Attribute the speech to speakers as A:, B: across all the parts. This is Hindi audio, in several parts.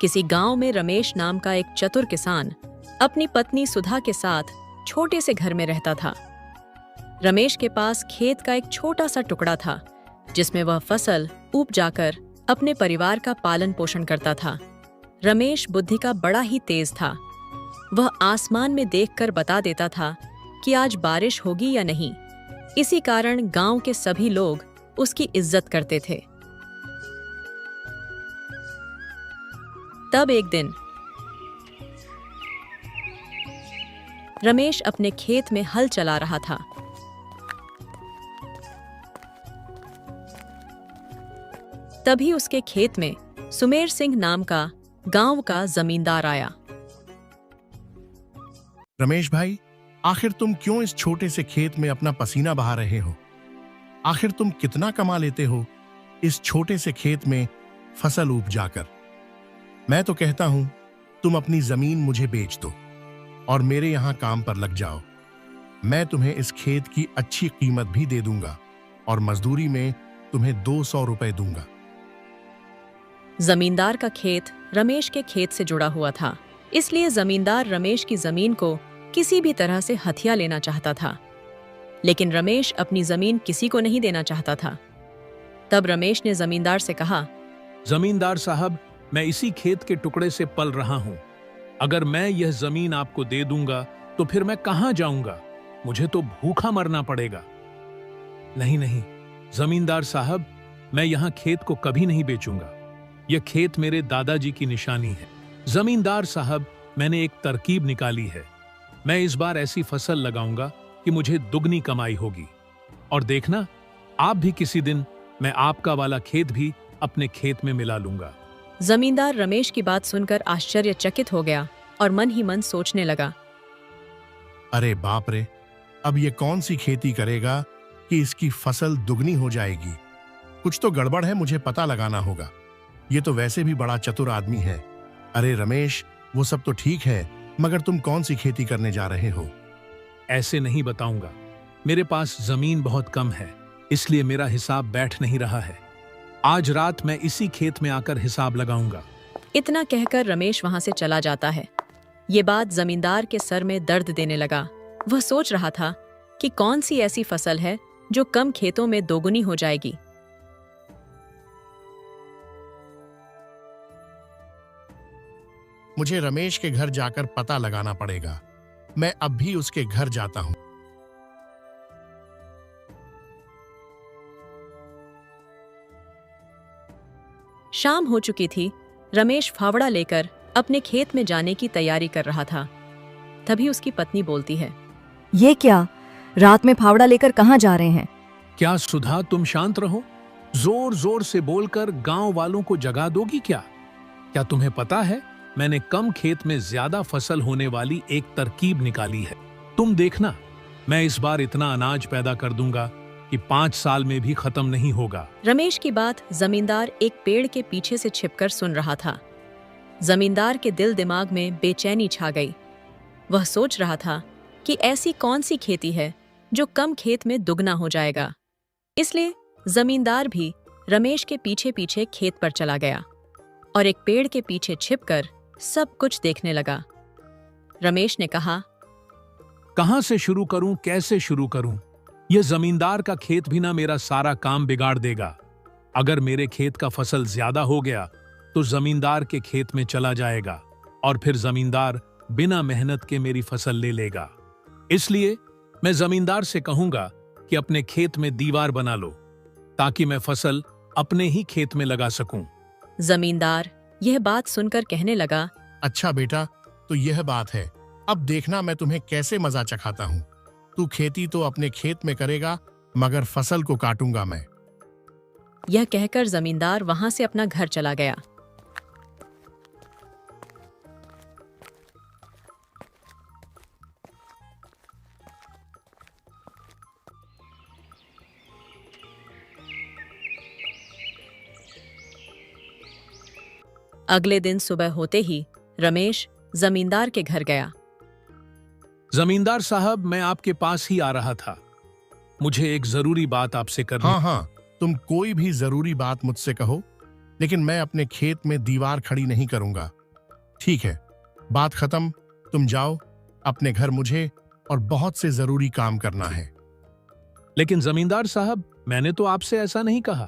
A: किसी गांव में रमेश नाम का एक चतुर किसान अपनी पत्नी सुधा के साथ छोटे से घर में रहता था। रमेश के पास खेत का एक छोटा सा टुकड़ा था जिसमें वह फसल उपजाकर अपने परिवार का पालन पोषण करता था। रमेश बुद्धि का बड़ा ही तेज था। वह आसमान में देखकर बता देता था कि आज बारिश होगी या नहीं। इसी कारण गांव के सभी लोग उसकी इज्जत करते थे। तब एक दिन रमेश अपने खेत में हल चला रहा था। तभी उसके खेत में सुमेर सिंह नाम का गांव का जमींदार आया।
B: रमेश भाई, आखिर तुम क्यों इस छोटे से खेत में अपना पसीना बहा रहे हो? आखिर तुम कितना कमा लेते हो इस छोटे से खेत में फसल उपजाकर? मैं तो कहता हूं तुम अपनी जमीन मुझे बेच दो और मेरे यहां काम पर लग जाओ। मैं तुम्हें इस खेत की अच्छी कीमत भी दे दूंगा और मजदूरी में तुम्हें 200 रुपए दूंगा।
A: जमींदार का खेत रमेश के खेत से जुड़ा हुआ था, इसलिए जमींदार रमेश की जमीन को किसी भी तरह से हथिया लेना चाहता था। लेकिन रमेश अपनी जमीन किसी को नहीं देना चाहता था। तब रमेश ने जमींदार से कहा,
C: जमींदार साहब, मैं इसी खेत के टुकड़े से पल रहा हूं। अगर मैं यह जमीन आपको दे दूंगा तो फिर मैं कहां जाऊंगा? मुझे तो भूखा मरना पड़ेगा। नहीं नहीं जमींदार साहब, मैं यहां खेत को कभी नहीं बेचूंगा। यह खेत मेरे दादाजी की निशानी है। जमींदार साहब, मैंने एक तरकीब निकाली है। मैं इस बार ऐसी फसल लगाऊंगा कि मुझे दुगनी कमाई होगी। और देखना, आप भी किसी दिन मैं आपका वाला खेत भी अपने खेत में मिला लूंगा।
A: जमींदार रमेश की बात सुनकर आश्चर्यचकित हो गया और मन ही मन सोचने लगा,
B: अरे बाप रे, अब ये कौन सी खेती करेगा कि इसकी फसल दुगनी हो जाएगी? कुछ तो गड़बड़ है, मुझे पता लगाना होगा। ये तो वैसे भी बड़ा चतुर आदमी है। अरे रमेश, वो सब तो ठीक है, मगर तुम कौन सी खेती करने जा रहे हो?
C: ऐसे नहीं बताऊंगा। मेरे पास जमीन बहुत कम है, इसलिए मेरा हिसाब बैठ नहीं रहा है। आज रात मैं इसी खेत में आकर हिसाब लगाऊंगा।
A: इतना कहकर रमेश वहां से चला जाता है। ये बात जमींदार के सर में दर्द देने लगा। वह सोच रहा था कि कौन सी ऐसी फसल है जो कम खेतों में दोगुनी हो जाएगी।
B: मुझे रमेश के घर जाकर पता लगाना पड़ेगा। मैं अब भी उसके घर जाता हूं।
A: शाम हो चुकी थी। रमेश फावड़ा लेकर अपने खेत में जाने की तैयारी कर रहा था। तभी उसकी पत्नी बोलती है,
D: ये क्या, रात में फावड़ा लेकर कहाँ जा रहे हैं?
C: क्या सुधा, तुम शांत रहो। जोर जोर से बोलकर गांव वालों को जगा दोगी क्या? क्या तुम्हें पता है, मैंने कम खेत में ज्यादा फसल होने वाली एक तरकीब निकाली है। तुम देखना, मैं इस बार इतना अनाज पैदा कर दूंगा कि 5 साल में भी खत्म नहीं होगा।
A: रमेश की बात जमींदार एक पेड़ के पीछे से छिपकर सुन रहा था। जमींदार के दिल दिमाग में बेचैनी छा गई। वह सोच रहा था कि ऐसी कौन सी खेती है जो कम खेत में दुगना हो जाएगा। इसलिए जमींदार भी रमेश के पीछे पीछे खेत पर चला गया और एक पेड़ के पीछे छिपकर सब कुछ देखने लगा। रमेश ने कहा,
C: कहां से शुरू करूं, कैसे शुरू करूं? यह जमींदार का खेत भी ना मेरा सारा काम बिगाड़ देगा। अगर मेरे खेत का फसल ज्यादा हो गया तो जमींदार के खेत में चला जाएगा और फिर जमींदार बिना मेहनत के मेरी फसल ले लेगा। इसलिए मैं जमींदार से कहूंगा कि अपने खेत में दीवार बना लो ताकि मैं फसल अपने ही खेत में लगा सकूं।
A: जमींदार यह बात सुनकर कहने लगा,
B: अच्छा बेटा, तो यह बात है। अब देखना मैं तुम्हें कैसे मजा चखाता हूं। तू खेती तो अपने खेत में करेगा, मगर फसल को काटूंगा मैं।
A: यह कहकर जमींदार वहां से अपना घर चला गया। अगले दिन सुबह होते ही रमेश जमींदार के घर गया।
C: जमींदार साहब, मैं आपके पास ही आ रहा था। मुझे एक जरूरी बात आपसे करनी।
B: हाँ, तुम कोई भी जरूरी बात मुझसे कहो। लेकिन मैं अपने खेत में दीवार खड़ी नहीं करूंगा। ठीक है, बात खत्म। तुम जाओ अपने घर, मुझे और बहुत से जरूरी काम करना है।
C: लेकिन जमींदार साहब, मैंने तो आपसे ऐसा नहीं कहा।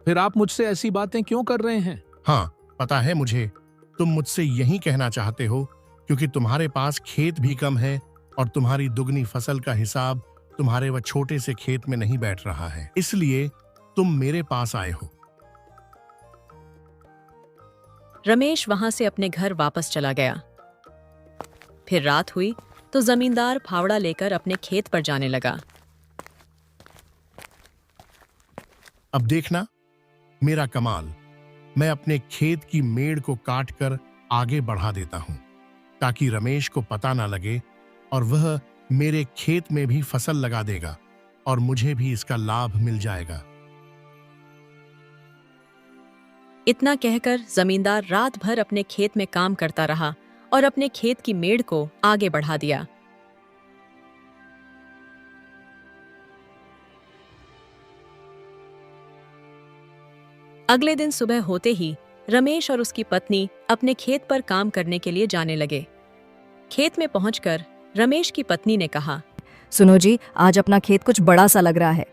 C: फिर आप मुझसे ऐसी बातें क्यों कर रहे हैं?
B: हाँ, पता है मुझे, तुम मुझसे यही कहना चाहते हो क्योंकि तुम्हारे पास खेत भी कम है और तुम्हारी दुगनी फसल का हिसाब तुम्हारे वह छोटे से खेत में नहीं बैठ रहा है, इसलिए तुम मेरे पास आए हो।
A: रमेश वहां से अपने घर वापस चला गया। फिर रात हुई तो जमींदार फावड़ा लेकर अपने खेत पर जाने लगा।
B: अब देखना मेरा कमाल। मैं अपने खेत की मेड़ को काटकर आगे बढ़ा देता हूं ताकि रमेश को पता ना लगे और वह मेरे खेत में भी फसल लगा देगा और मुझे भी इसका लाभ मिल जाएगा।
A: इतना कहकर जमींदार रात भर अपने खेत में काम करता रहा और अपने खेत की मेड़ को आगे बढ़ा दिया। अगले दिन सुबह होते ही रमेश और उसकी पत्नी अपने खेत पर काम करने के लिए जाने लगे। खेत में पहुंचकर रमेश की पत्नी ने कहा,
D: सुनो जी, आज अपना खेत कुछ बड़ा सा लग रहा है।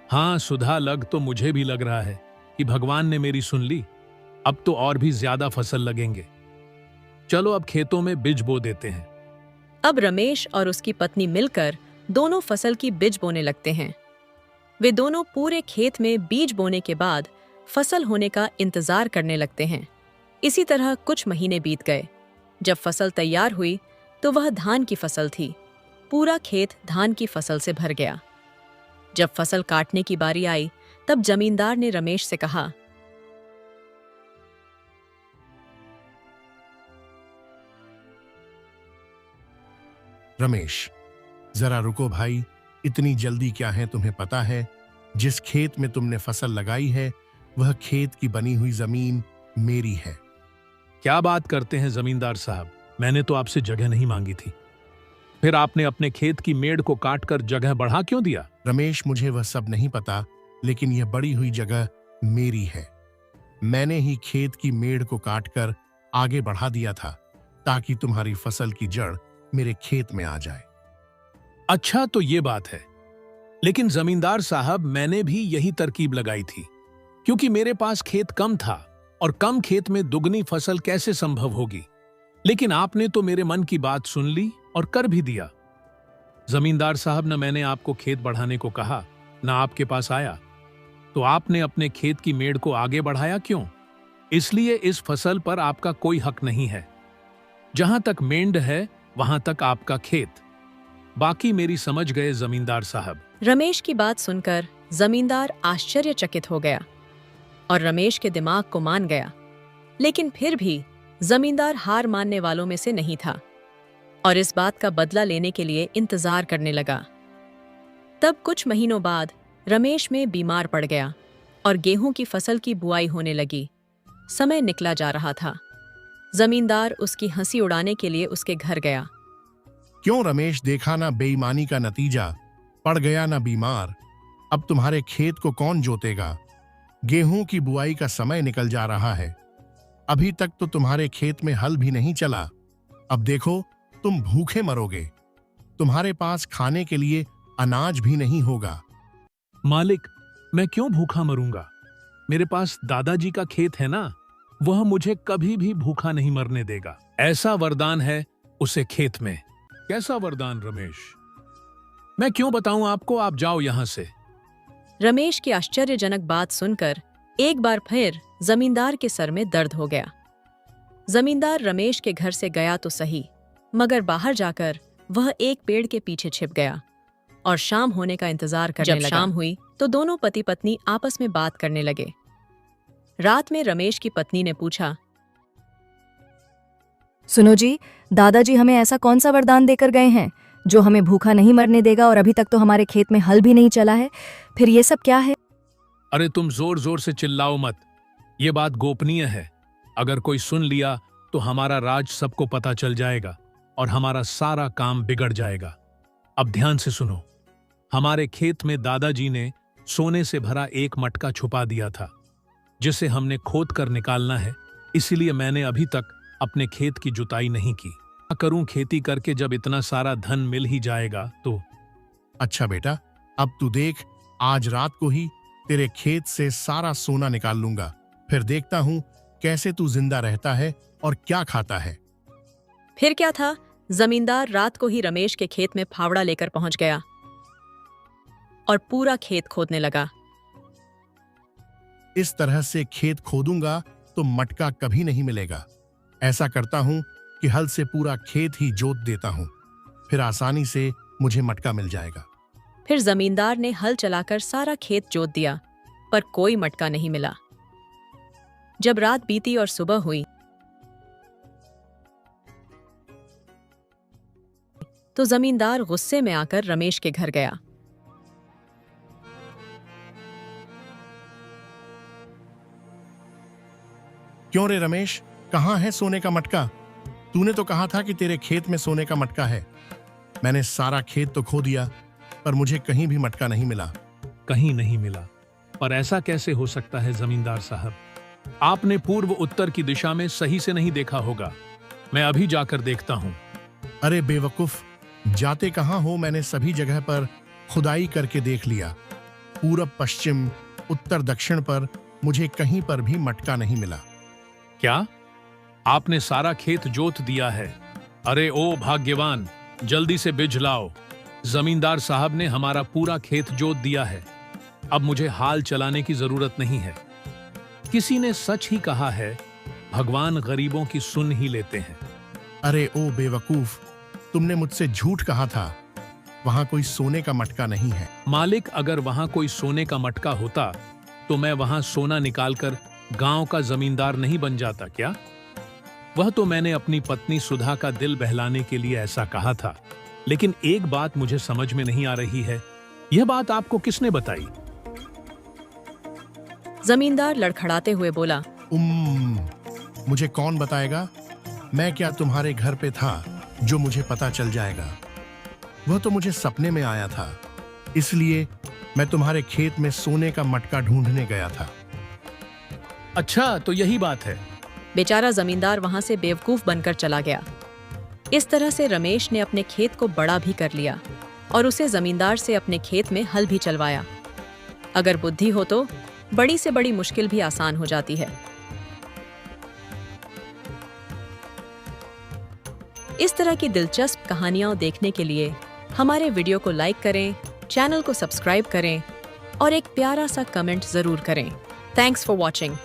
C: हाँ सुधा, लग तो मुझे भी लग रहा है कि भगवान ने मेरी सुन ली। अब तो और भी ज्यादा फसल लगेंगे। चलो अब खेतों में बीज बो देते हैं।
A: अब रमेश और उसकी पत्नी मिलकर दोनों फसल की बीज बोने लगते हैं। वे दोनों पूरे खेत में बीज बोने के बाद फसल होने का इंतजार करने लगते हैं। इसी तरह कुछ महीने बीत गए। जब फसल तैयार हुई तो वह धान की फसल थी। पूरा खेत धान की फसल से भर गया। जब फसल काटने की बारी आई तब जमींदार ने रमेश से कहा,
B: रमेश, जरा रुको भाई, इतनी जल्दी क्या है? तुम्हें पता है जिस खेत में तुमने फसल लगाई है वह खेत की बनी हुई जमीन मेरी है।
C: क्या बात करते हैं जमींदार साहब, मैंने तो आपसे जगह नहीं मांगी थी। फिर आपने अपने खेत की मेड़ को काटकर जगह बढ़ा क्यों दिया?
B: रमेश, मुझे वह सब नहीं पता, लेकिन यह बड़ी हुई जगह मेरी है। मैंने ही खेत की मेड़ को काटकर आगे बढ़ा दिया था ताकि तुम्हारी फसल की जड़ मेरे खेत में आ जाए।
C: अच्छा, तो ये बात है। लेकिन जमींदार साहब, मैंने भी यही तरकीब लगाई थी क्योंकि मेरे पास खेत कम था और कम खेत में दुगनी फसल कैसे संभव होगी। लेकिन आपने तो मेरे मन की बात सुन ली और कर भी दिया। जमींदार साहब, न मैंने आपको खेत बढ़ाने को कहा, न आपके पास आया, तो आपने अपने खेत की मेड़ को आगे बढ़ाया क्यों? इसलिए इस फसल पर आपका कोई हक नहीं है। जहां तक मेंढ है वहां तक आपका खेत। बाकी मेरी समझ गए जमींदार साहब।
A: रमेश की बात सुनकर जमींदार आश्चर्यचकित हो गया और रमेश के दिमाग को मान गया। लेकिन फिर भी जमींदार हार मानने वालों में से नहीं था और इस बात का बदला लेने के लिए इंतजार करने लगा। तब कुछ महीनों बाद रमेश में बीमार पड़ गया और गेहूं की फसल की बुआई होने लगी। समय निकला जा रहा था। जमींदार उसकी हंसी उड़ाने के लिए उसके घर गया।
B: क्यों रमेश, देखा ना बेईमानी का नतीजा? पड़ गया ना बीमार। अब तुम्हारे खेत को कौन जोतेगा? गेहूं की बुआई का समय निकल जा रहा है। अभी तक तो तुम्हारे खेत में हल भी नहीं चला। अब देखो तुम भूखे मरोगे। तुम्हारे पास खाने के लिए अनाज भी नहीं होगा।
C: मालिक, मैं क्यों भूखा मरूंगा? मेरे पास दादाजी का खेत है ना, वह मुझे कभी भी भूखा नहीं मरने देगा। ऐसा वरदान है उसे खेत में। कैसा वरदान रमेश? मैं क्यों बताऊं आपको, आप जाओ यहां से।
A: रमेश की आश्चर्यजनक बात सुनकर एक बार फिर जमींदार के सर में दर्द हो गया। जमींदार रमेश के घर से गया तो सही, मगर बाहर जाकर वह एक पेड़ के पीछे छिप गया और शाम होने का इंतजार करने लगा। जब शाम हुई तो दोनों पति पत्नी आपस में बात करने लगे। रात में रमेश की पत्नी ने पूछा,
D: सुनो जी, दादाजी हमें ऐसा कौन सा वरदान देकर गए हैं जो हमें भूखा नहीं मरने देगा और अभी तक तो हमारे खेत में हल भी नहीं चला है? फिर ये सब क्या है?
C: अरे तुम जोर जोर से चिल्लाओ मत, ये बात गोपनीय है। अगर कोई सुन लिया तो हमारा राज सबको पता चल जाएगा और हमारा सारा काम बिगड़ जाएगा। अब ध्यान से सुनो। हमारे खेत में दादाजी ने सोने से भरा एक मटका छुपा दिया था जिसे हमने खोद कर निकालना है, इसीलिए मैंने अभी तक अपने खेत की जुताई नहीं की। क्या करूं खेती करके जब इतना सारा धन मिल ही जाएगा तो।
B: अच्छा बेटा, अब तू देख, आज रात को ही तेरे खेत से सारा सोना निकाल लूंगा, फिर देखता हूं कैसे तू जिंदा रहता है और क्या खाता है।
A: फिर क्या था, जमींदार रात को ही रमेश के खेत में फावड़ा लेकर पहुंच गया और पूरा खेत खोदने लगा।
B: इस तरह से खेत खोदूंगा तो मटका कभी नहीं मिलेगा। ऐसा करता हूं कि हल से पूरा खेत ही जोत देता हूं, फिर आसानी से मुझे मटका मिल जाएगा।
A: फिर जमींदार ने हल चलाकर सारा खेत जोत दिया, पर कोई मटका नहीं मिला। जब रात बीती और सुबह हुई तो जमींदार गुस्से में आकर रमेश के घर गया।
B: क्यों रे रमेश, कहाँ है सोने का मटका? तूने तो कहा था कि तेरे खेत में सोने का मटका है। मैंने सारा खेत तो खो दिया, पर मुझे कहीं भी मटका नहीं मिला।
C: कहीं नहीं मिला? पर ऐसा कैसे हो सकता है जमींदार साहब? आपने पूर्व उत्तर की दिशा में सही से नहीं देखा होगा। मैं अभी जाकर देखता हूं।
B: अरे बेवकूफ, जाते कहाँ हो? मैंने सभी जगह पर खुदाई करके देख लिया। पूरब, पश्चिम, उत्तर, दक्षिण पर मुझे कहीं पर भी मटका नहीं मिला।
C: क्या आपने सारा खेत जोत दिया है? अरे ओ भाग्यवान, जल्दी से बिज लाओ। जमींदार साहब ने हमारा पूरा खेत जोत दिया है। अब मुझे हाल चलाने की जरूरत नहीं है। किसी ने सच ही कहा है, भगवान गरीबों की सुन ही लेते हैं।
B: अरे ओ बेवकूफ, तुमने मुझसे झूठ कहा था। वहां कोई सोने का मटका नहीं है।
C: मालिक, अगर वहां कोई सोने का मटका होता तो मैं वहां सोना निकालकर गांव का जमींदार नहीं बन जाता क्या? वह तो मैंने अपनी पत्नी सुधा का दिल बहलाने के लिए ऐसा कहा था। लेकिन एक बात मुझे समझ में नहीं आ रही है, यह बात आपको किसने बताई?
A: जमींदार लड़खड़ाते हुए बोला,
B: मुझे कौन बताएगा? मैं क्या तुम्हारे घर पे था जो मुझे पता चल जाएगा? वह तो मुझे सपने में आया था, इसलिए मैं तुम्हारे खेत में सोने का मटका ढूंढने गया था।
C: अच्छा, तो यही बात है।
A: बेचारा जमींदार वहां से बेवकूफ बनकर चला गया। इस तरह से रमेश ने अपने खेत को बड़ा भी कर लिया और उसे जमींदार से अपने खेत में हल भी चलवाया। अगर बुद्धि हो तो बड़ी से बड़ी मुश्किल भी आसान हो जाती है। इस तरह की दिलचस्प कहानियां देखने के लिए हमारे वीडियो को लाइक करें, चैनल को सब्सक्राइब करें और एक प्यारा सा कमेंट जरूर करें। Thanks for watching.